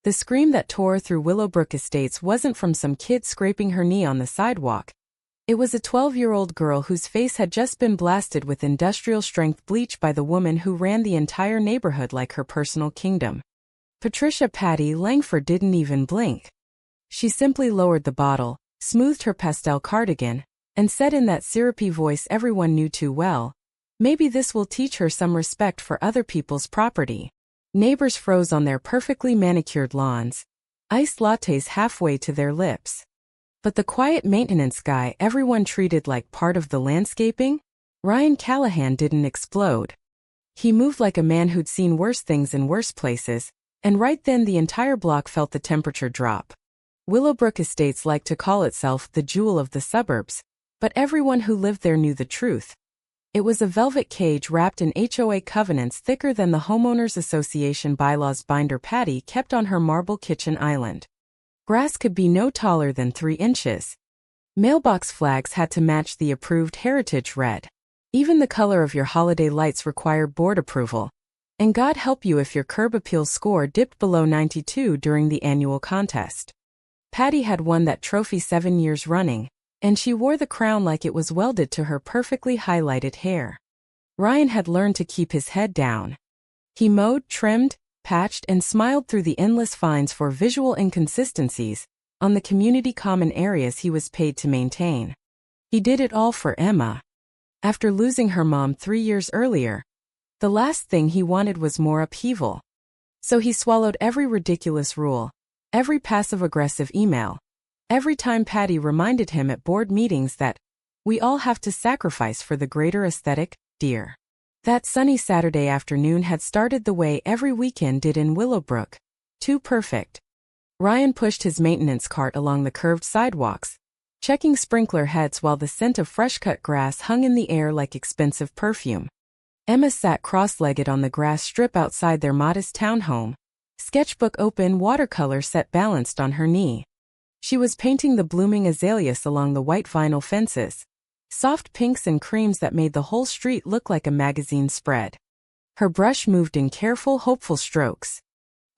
The scream that tore through Willowbrook Estates wasn't from some kid scraping her knee on the sidewalk. It was a 12-year-old girl whose face had just been blasted with industrial-strength bleach by the woman who ran the entire neighborhood like her personal kingdom. Patricia Patty Langford didn't even blink. She simply lowered the bottle, smoothed her pastel cardigan, and said in that syrupy voice everyone knew too well, "Maybe this will teach her some respect for other people's property." Neighbors froze on their perfectly manicured lawns, iced lattes halfway to their lips. But the quiet maintenance guy everyone treated like part of the landscaping? Ryan Callahan didn't explode. He moved like a man who'd seen worse things in worse places, and right then the entire block felt the temperature drop. Willowbrook Estates liked to call itself the jewel of the suburbs, but everyone who lived there knew the truth. It was a velvet cage wrapped in HOA covenants thicker than the Homeowners Association bylaws binder Patty kept on her marble kitchen island. Grass could be no taller than 3 inches. Mailbox flags had to match the approved heritage red. Even the color of your holiday lights required board approval. And God help you if your curb appeal score dipped below 92 during the annual contest. Patty had won that trophy 7 years running, and she wore the crown like it was welded to her perfectly highlighted hair. Ryan had learned to keep his head down. He mowed, trimmed, patched, and smiled through the endless fines for visual inconsistencies on the community common areas he was paid to maintain. He did it all for Emma. After losing her mom 3 years earlier, the last thing he wanted was more upheaval. So he swallowed every ridiculous rule, every passive-aggressive email, every time Patty reminded him at board meetings that we all have to sacrifice for the greater aesthetic, dear. That sunny Saturday afternoon had started the way every weekend did in Willowbrook. Too perfect. Ryan pushed his maintenance cart along the curved sidewalks, checking sprinkler heads while the scent of fresh-cut grass hung in the air like expensive perfume. Emma sat cross-legged on the grass strip outside their modest townhome, sketchbook open, watercolor set balanced on her knee. She was painting the blooming azaleas along the white vinyl fences, soft pinks and creams that made the whole street look like a magazine spread. Her brush moved in careful, hopeful strokes.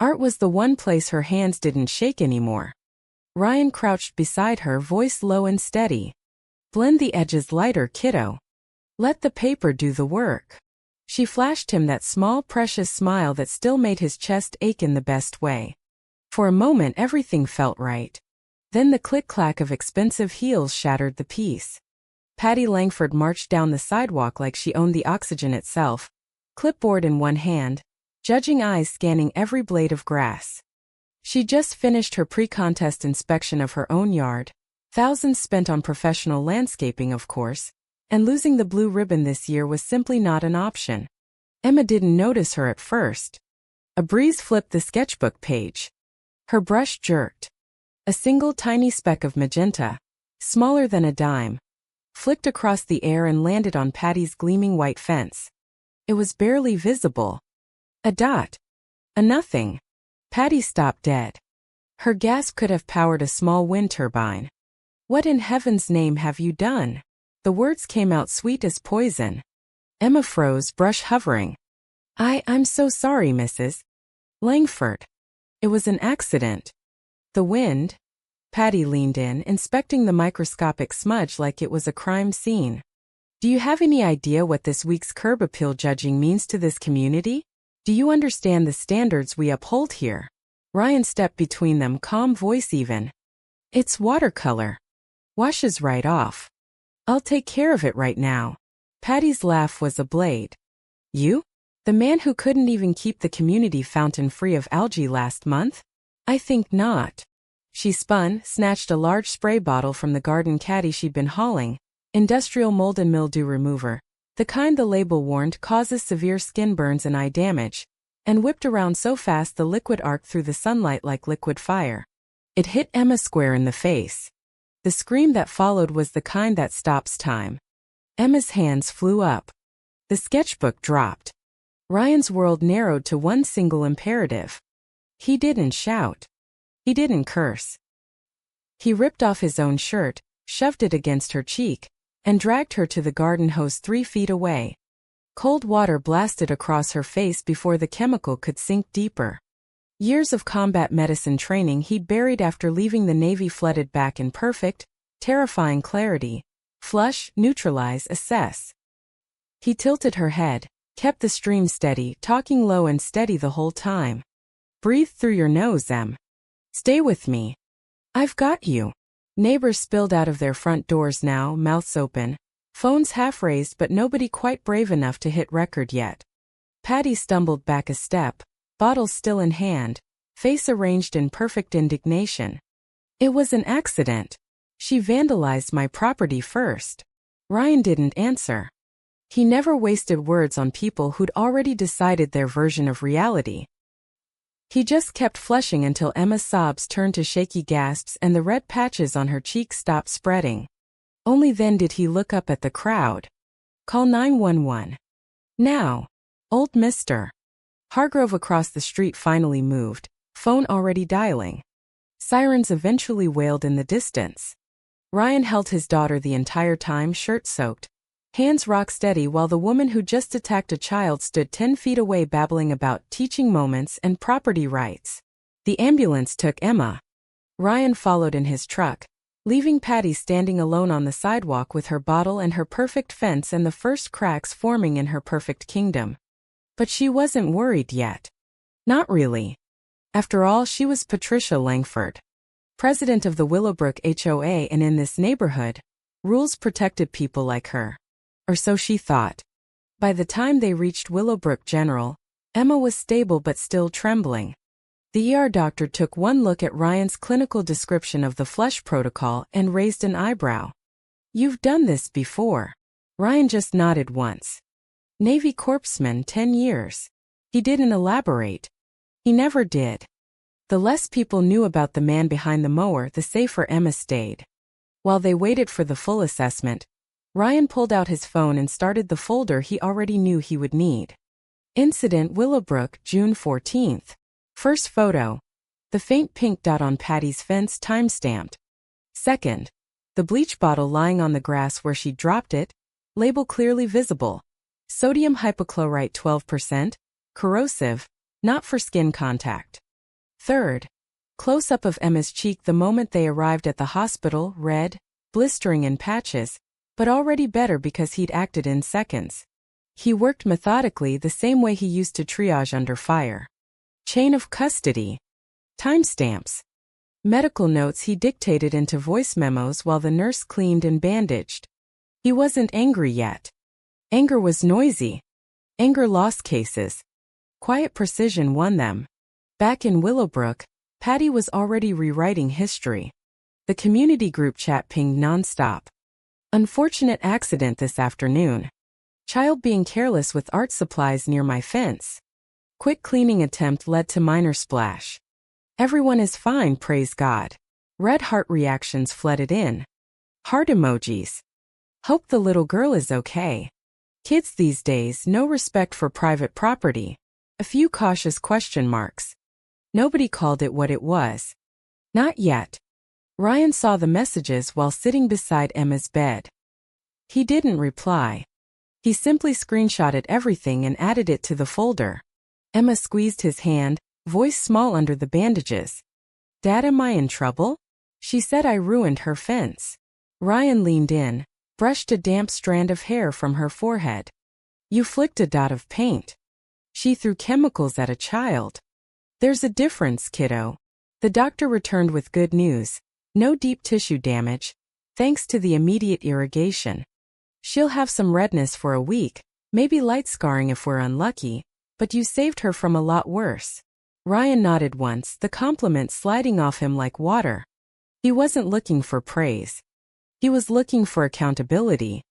Art was the one place her hands didn't shake anymore. Ryan crouched beside her, voice low and steady. "Blend the edges lighter, kiddo. Let the paper do the work." She flashed him that small, precious smile that still made his chest ache in the best way. For a moment everything felt right. Then the click-clack of expensive heels shattered the peace. Patty Langford marched down the sidewalk like she owned the oxygen itself, clipboard in one hand, judging eyes scanning every blade of grass. She just finished her pre-contest inspection of her own yard, thousands spent on professional landscaping of course, and losing the blue ribbon this year was simply not an option. Emma didn't notice her at first. A breeze flipped the sketchbook page. Her brush jerked. A single tiny speck of magenta, smaller than a dime, flicked across the air and landed on Patty's gleaming white fence. It was barely visible. A dot. A nothing. Patty stopped dead. Her gasp could have powered a small wind turbine. "What in heaven's name have you done?" The words came out sweet as poison. Emma froze, brush hovering. I'm so sorry, Mrs. Langford. It was an accident." "The wind?" Patty leaned in, inspecting the microscopic smudge like it was a crime scene. "Do you have any idea what this week's curb appeal judging means to this community? Do you understand the standards we uphold here?" Ryan stepped between them, calm voice even. "It's watercolor. Washes right off. I'll take care of it right now." Patty's laugh was a blade. "You? The man who couldn't even keep the community fountain free of algae last month? I think not." She spun, snatched a large spray bottle from the garden caddy she'd been hauling, industrial mold and mildew remover, the kind the label warned causes severe skin burns and eye damage, and whipped around so fast the liquid arced through the sunlight like liquid fire. It hit Emma square in the face. The scream that followed was the kind that stops time. Emma's hands flew up. The sketchbook dropped. Ryan's world narrowed to one single imperative. He didn't shout. He didn't curse. He ripped off his own shirt, shoved it against her cheek, and dragged her to the garden hose 3 feet away. Cold water blasted across her face before the chemical could sink deeper. Years of combat medicine training he'd buried after leaving the Navy flooded back in perfect, terrifying clarity. Flush, neutralize, assess. He tilted her head, kept the stream steady, talking low and steady the whole time. Breathe through your nose, Em. Stay with me. I've got you. Neighbors spilled out of their front doors now, mouths open. Phones half raised but nobody quite brave enough to hit record yet. Patty stumbled back a step, bottle still in hand, face arranged in perfect indignation. It was an accident. She vandalized my property first. Ryan didn't answer. He never wasted words on people who'd already decided their version of reality. He just kept flushing until Emma's sobs turned to shaky gasps and the red patches on her cheeks stopped spreading. Only then did he look up at the crowd. Call 911. Now. Old Mr. Hargrove across the street finally moved, phone already dialing. Sirens eventually wailed in the distance. Ryan held his daughter the entire time, shirt soaked, hands rock steady, while the woman who just attacked a child stood 10 feet away babbling about teaching moments and property rights. The ambulance took Emma. Ryan followed in his truck, leaving Patty standing alone on the sidewalk with her bottle and her perfect fence and the first cracks forming in her perfect kingdom. But she wasn't worried yet. Not really. After all, she was Patricia Langford, president of the Willowbrook HOA, and in this neighborhood, rules protected people like her. Or so she thought. By the time they reached Willowbrook General, Emma was stable but still trembling. The ER doctor took one look at Ryan's clinical description of the flush protocol and raised an eyebrow. You've done this before. Ryan just nodded once. Navy corpsman, 10 years. He didn't elaborate. He never did. The less people knew about the man behind the mower, the safer Emma stayed. While they waited for the full assessment, Ryan pulled out his phone and started the folder he already knew he would need. Incident Willowbrook, June 14th. First photo. The faint pink dot on Patty's fence, time-stamped. Second. The bleach bottle lying on the grass where she dropped it, label clearly visible. Sodium hypochlorite 12%, corrosive, not for skin contact. Third. Close-up of Emma's cheek the moment they arrived at the hospital, red, blistering in patches, but already better because he'd acted in seconds. He worked methodically the same way he used to triage under fire. Chain of custody. Timestamps. Medical notes he dictated into voice memos while the nurse cleaned and bandaged. He wasn't angry yet. Anger was noisy. Anger lost cases. Quiet precision won them. Back in Willowbrook, Patty was already rewriting history. The community group chat pinged nonstop. Unfortunate accident this afternoon. Child being careless with art supplies near my fence. Quick cleaning attempt led to minor splash. Everyone is fine, praise God. Red heart reactions flooded in. Heart emojis. Hope the little girl is okay. Kids these days, no respect for private property. A few cautious question marks. Nobody called it what it was. Not yet. Ryan saw the messages while sitting beside Emma's bed. He didn't reply. He simply screenshotted everything and added it to the folder. Emma squeezed his hand, voice small under the bandages. Dad, am I in trouble? She said I ruined her fence. Ryan leaned in, brushed a damp strand of hair from her forehead. You flicked a dot of paint. She threw chemicals at a child. There's a difference, kiddo. The doctor returned with good news. No deep tissue damage, thanks to the immediate irrigation. She'll have some redness for a week, maybe light scarring if we're unlucky, but you saved her from a lot worse. Ryan nodded once, the compliment sliding off him like water. He wasn't looking for praise. He was looking for accountability.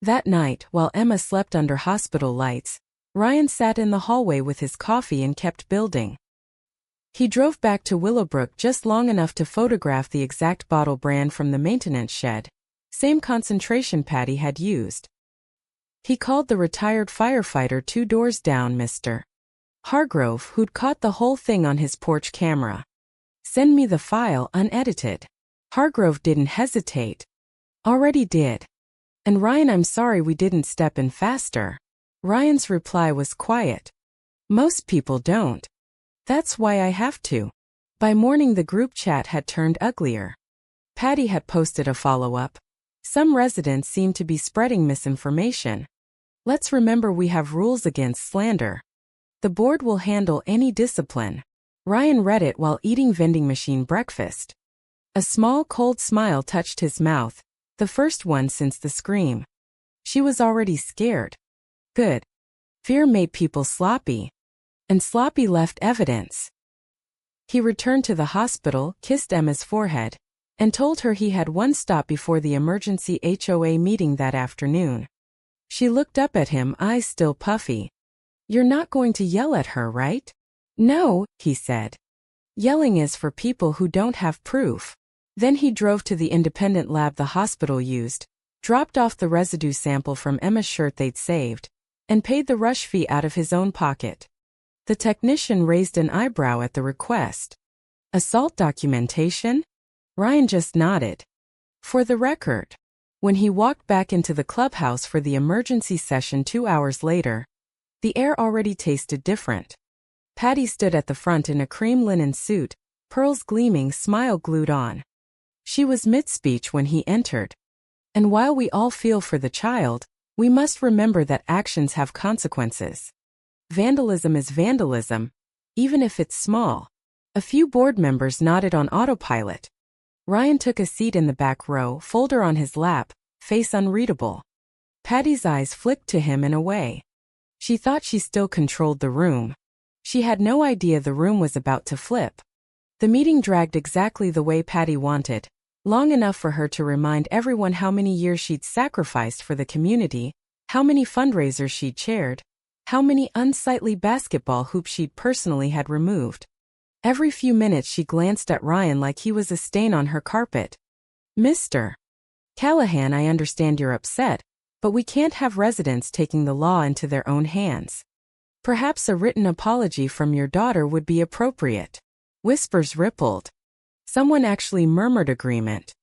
That night, while Emma slept under hospital lights, Ryan sat in the hallway with his coffee and kept building. He drove back to Willowbrook just long enough to photograph the exact bottle brand from the maintenance shed, same concentration Patty had used. He called the retired firefighter 2 doors down, Mr. Hargrove, who'd caught the whole thing on his porch camera. Send me the file unedited. Hargrove didn't hesitate. Already did. And Ryan, I'm sorry we didn't step in faster. Ryan's reply was quiet. Most people don't. That's why I have to. By morning the group chat had turned uglier. Patty had posted a follow-up. Some residents seem to be spreading misinformation. Let's remember we have rules against slander. The board will handle any discipline. Ryan read it while eating vending machine breakfast. A small cold smile touched his mouth, the first one since the scream. She was already scared. Good. Fear made people sloppy. And sloppy left evidence. He returned to the hospital, kissed Emma's forehead, and told her he had one stop before the emergency HOA meeting that afternoon. She looked up at him, eyes still puffy. You're not going to yell at her, right? No, he said. Yelling is for people who don't have proof. Then he drove to the independent lab the hospital used, dropped off the residue sample from Emma's shirt they'd saved, and paid the rush fee out of his own pocket. The technician raised an eyebrow at the request. Assault documentation? Ryan just nodded. For the record. When he walked back into the clubhouse for the emergency session 2 hours later, the air already tasted different. Patty stood at the front in a cream linen suit, pearls gleaming, smile glued on. She was mid-speech when he entered. And while we all feel for the child, we must remember that actions have consequences. Vandalism is vandalism, even if it's small. A few board members nodded on autopilot. Ryan took a seat in the back row, folder on his lap, face unreadable. Patty's eyes flicked to him in a way. She thought she still controlled the room. She had no idea the room was about to flip. The meeting dragged exactly the way Patty wanted, long enough for her to remind everyone how many years she'd sacrificed for the community, how many fundraisers she'd chaired, how many unsightly basketball hoops she'd personally had removed. Every few minutes she glanced at Ryan like he was a stain on her carpet. Mr. Callahan, I understand you're upset, but we can't have residents taking the law into their own hands. Perhaps a written apology from your daughter would be appropriate. Whispers rippled. Someone actually murmured agreement.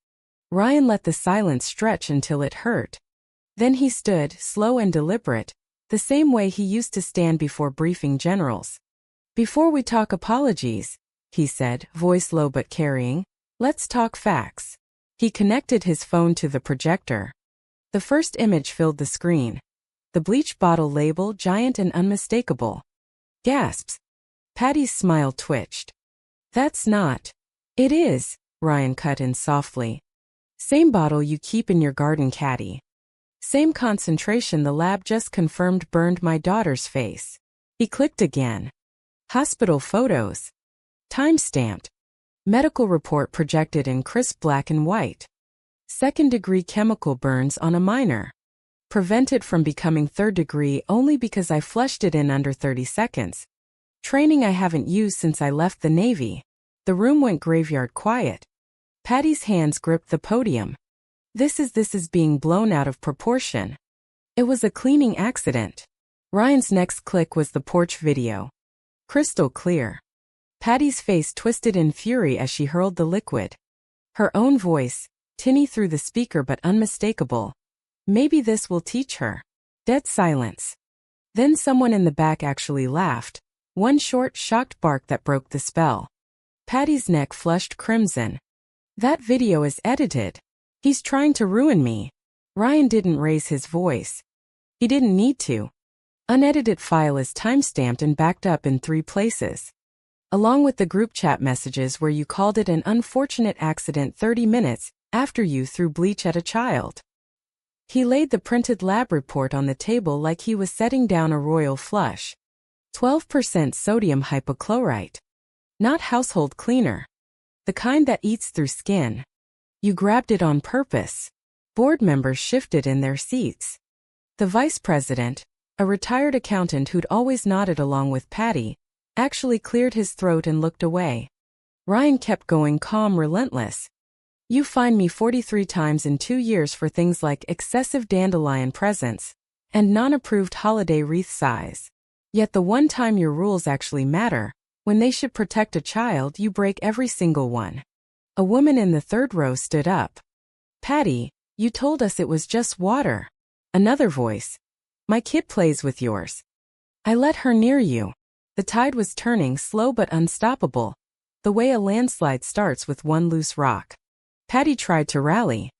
Ryan let the silence stretch until it hurt. Then he stood, slow and deliberate, the same way he used to stand before briefing generals. Before we talk apologies, he said, voice low but carrying, let's talk facts. He connected his phone to the projector. The first image filled the screen. The Bleach bottle label, giant and unmistakable. Gasps. Patty's smile twitched. That's not. It is, Ryan cut in softly. Same bottle you keep in your garden caddy. Same concentration the lab just confirmed burned my daughter's face. He clicked again. Hospital photos. Time-stamped. Medical report projected in crisp black and white. Second-degree chemical burns on a minor. Prevented from becoming third-degree only because I flushed it in under 30 seconds. Training I haven't used since I left the Navy. The room went graveyard quiet. Patty's hands gripped the podium. This is being blown out of proportion. It was a cleaning accident. Ryan's next click was the porch video. Crystal clear. Patty's face twisted in fury as she hurled the liquid. Her own voice, tinny through the speaker but unmistakable. Maybe this will teach her. Dead silence. Then someone in the back actually laughed. One short, shocked bark that broke the spell. Patty's neck flushed crimson. That video is edited. He's trying to ruin me. Ryan didn't raise his voice. He didn't need to. Unedited file is timestamped and backed up in 3 places. Along with the group chat messages where you called it an unfortunate accident 30 minutes after you threw bleach at a child. He laid the printed lab report on the table like he was setting down a royal flush. 12% sodium hypochlorite. Not household cleaner. The kind that eats through skin. You grabbed it on purpose. Board members shifted in their seats. The vice president, a retired accountant who'd always nodded along with Patty, actually cleared his throat and looked away. Ryan kept going, calm, relentless. You fined me 43 times in 2 years for things like excessive dandelion presents and non-approved holiday wreath size. Yet the one time your rules actually matter, when they should protect a child, you break every single one. A woman in the third row stood up. Patty, you told us it was just water. Another voice. My kid plays with yours. I let her near you. The tide was turning, slow but unstoppable, the way a landslide starts with one loose rock. Patty tried to rally.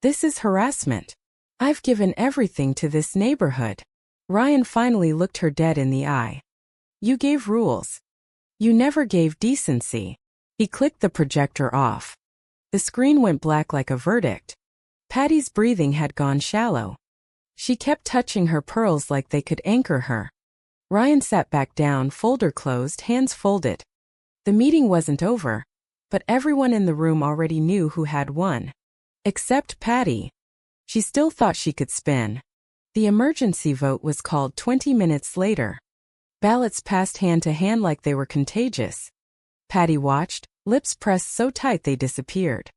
This is harassment. I've given everything to this neighborhood. Ryan finally looked her dead in the eye. You gave rules. You never gave decency. He clicked the projector off. The screen went black like a verdict. Patty's breathing had gone shallow. She kept touching her pearls like they could anchor her. Ryan sat back down, folder closed, hands folded. The meeting wasn't over, but everyone in the room already knew who had won. Except Patty. She still thought she could spin. The emergency vote was called 20 minutes later. Ballots passed hand to hand like they were contagious. Patty watched, lips pressed so tight they disappeared.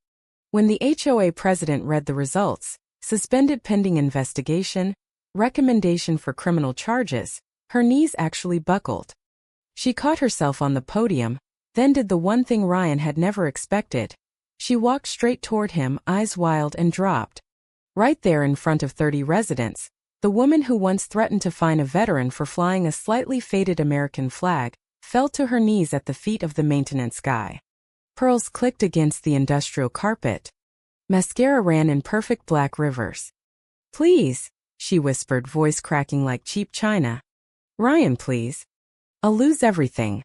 When the HOA president read the results, suspended pending investigation, recommendation for criminal charges, her knees actually buckled. She caught herself on the podium, then did the one thing Ryan had never expected. She walked straight toward him, eyes wild, and dropped. Right there in front of 30 residents, the woman who once threatened to fine a veteran for flying a slightly faded American flag fell to her knees at the feet of the maintenance guy. Pearls clicked against the industrial carpet. Mascara ran in perfect black rivers. Please, she whispered, voice cracking like cheap china. Ryan, please. I'll lose everything.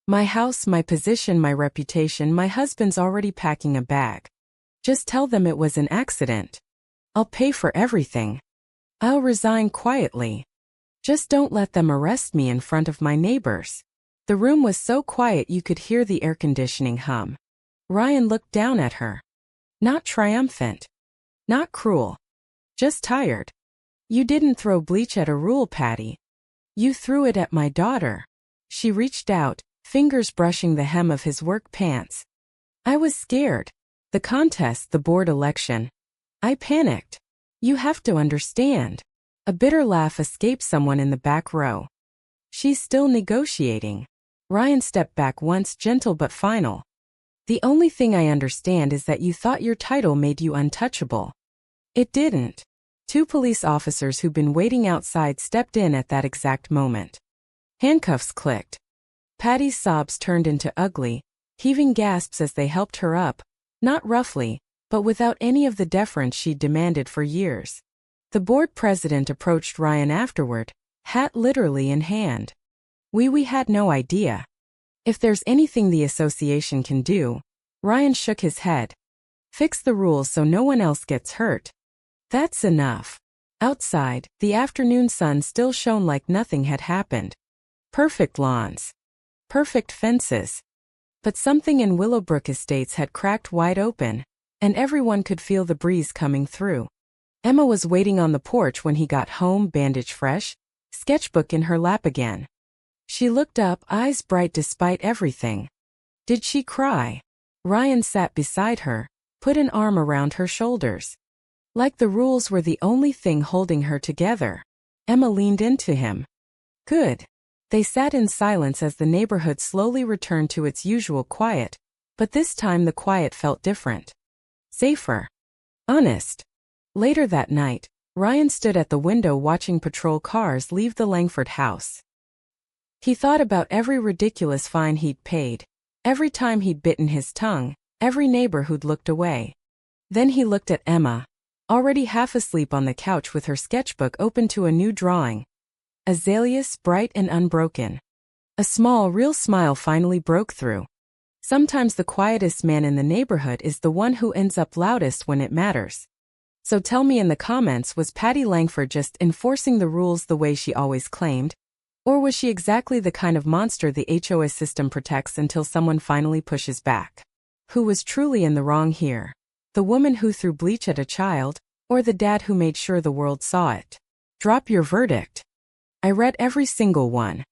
My house, my position, my reputation. My husband's already packing a bag. Just tell them it was an accident. I'll pay for everything. I'll resign quietly. Just don't let them arrest me in front of my neighbors. The room was so quiet you could hear the air conditioning hum. Ryan looked down at her. Not triumphant. Not cruel. Just tired. You didn't throw bleach at a rule, Patty. You threw it at my daughter. She reached out, fingers brushing the hem of his work pants. I was scared. The contest, the board election. I panicked. You have to understand. A bitter laugh escaped someone in the back row. She's still negotiating. Ryan stepped back once, gentle but final. The only thing I understand is that you thought your title made you untouchable. It didn't. 2 police officers who'd been waiting outside stepped in at that exact moment. Handcuffs clicked. Patty's sobs turned into ugly, heaving gasps as they helped her up, not roughly, but without any of the deference she'd demanded for years. The board president approached Ryan afterward, hat literally in hand. We had no idea. If there's anything the association can do, Ryan shook his head. Fix the rules so no one else gets hurt. That's enough. Outside, the afternoon sun still shone like nothing had happened. Perfect lawns. Perfect fences. But something in Willowbrook Estates had cracked wide open, and everyone could feel the breeze coming through. Emma was waiting on the porch when he got home, bandage fresh, sketchbook in her lap again. She looked up, eyes bright despite everything. Did she cry? Ryan sat beside her, put an arm around her shoulders. Like the rules were the only thing holding her together. Emma leaned into him. Good. They sat in silence as the neighborhood slowly returned to its usual quiet, but this time the quiet felt different. Safer. Honest. Later that night, Ryan stood at the window watching patrol cars leave the Langford house. He thought about every ridiculous fine he'd paid, every time he'd bitten his tongue, every neighbor who'd looked away. Then he looked at Emma, already half asleep on the couch with her sketchbook open to a new drawing. Azaleas, bright and unbroken. A small, real smile finally broke through. Sometimes the quietest man in the neighborhood is the one who ends up loudest when it matters. So tell me in the comments, was Patty Langford just enforcing the rules the way she always claimed? Or was she exactly the kind of monster the HOA system protects until someone finally pushes back? Who was truly in the wrong here? The woman who threw bleach at a child, or the dad who made sure the world saw it? Drop your verdict. I read every single one.